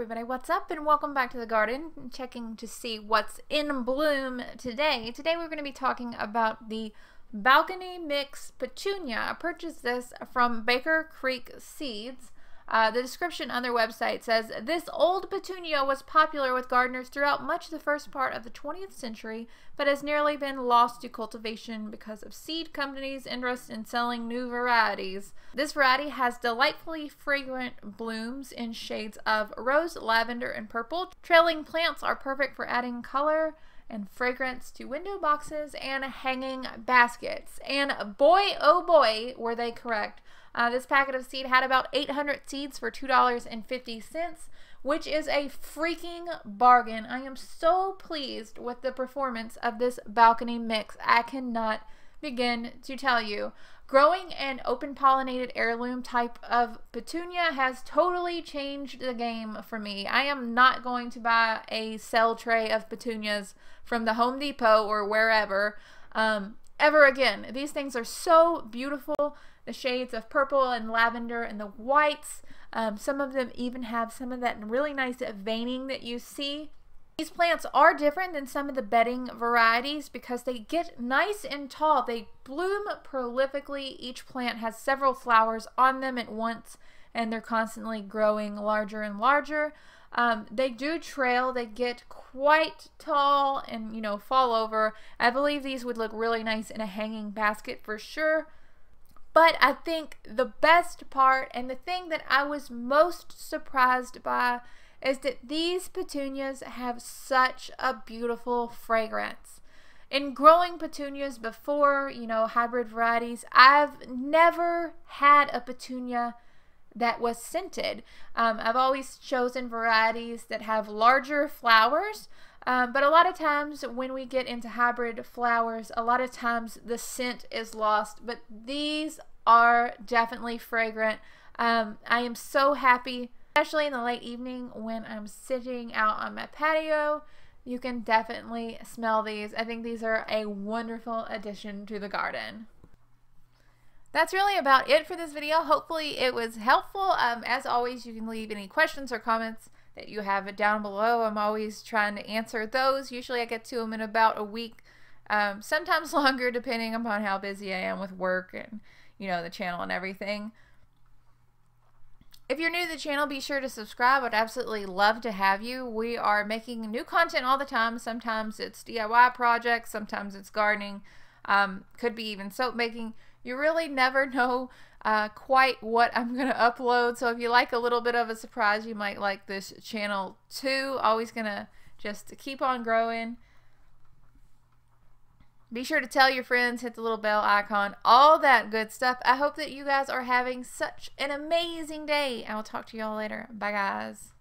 everybody, what's up, and welcome back to the garden. Checking to see what's in bloom today. Today we're going to be talking about the balcony mix petunia. I purchased this from Baker Creek Seeds. The description on their website says, this old petunia was popular with gardeners throughout much of the first part of the 20th century, but has nearly been lost to cultivation because of seed companies' interest in selling new varieties. This variety has delightfully fragrant blooms in shades of rose, lavender, and purple. Trailing plants are perfect for adding color and fragrance to window boxes and hanging baskets. And boy, oh boy, were they correct. This packet of seed had about 800 seeds for $2.50, which is a freaking bargain. I am so pleased with the performance of this balcony mix. I cannot begin to tell you. Growing an open pollinated heirloom type of petunia has totally changed the game for me. I am not going to buy a sell tray of petunias from the Home Depot or wherever ever again. These things are so beautiful. The shades of purple and lavender and the whites. Some of them even have some of that really nice veining that you see. These plants are different than some of the bedding varieties because they get nice and tall. They bloom prolifically. Each plant has several flowers on them at once, and they're constantly growing larger and larger. They do trail. They get quite tall and, you know, fall over. I believe these would look really nice in a hanging basket for sure. But I think the best part and the thing that I was most surprised by is that these petunias have such a beautiful fragrance. In growing petunias before, you know, hybrid varieties, I've never had a petunia that was scented. I've always chosen varieties that have larger flowers, but a lot of times when we get into hybrid flowers, a lot of times the scent is lost, but these are definitely fragrant. I am so happy, especially in the late evening when I'm sitting out on my patio. You can definitely smell these. I think these are a wonderful addition to the garden. That's really about it for this video. Hopefully it was helpful. As always, you can leave any questions or comments that you have down below. I'm always trying to answer those. Usually I get to them in about a week, sometimes longer depending upon how busy I am with work and, you know, the channel and everything. If you're new to the channel, be sure to subscribe. I'd absolutely love to have you. We are making new content all the time. Sometimes it's DIY projects, sometimes it's gardening, could be even soap making. You really never know quite what I'm going to upload. So if you like a little bit of a surprise, you might like this channel too. Always going to just keep on growing. Be sure to tell your friends, hit the little bell icon, all that good stuff. I hope that you guys are having such an amazing day. I will talk to y'all later. Bye, guys.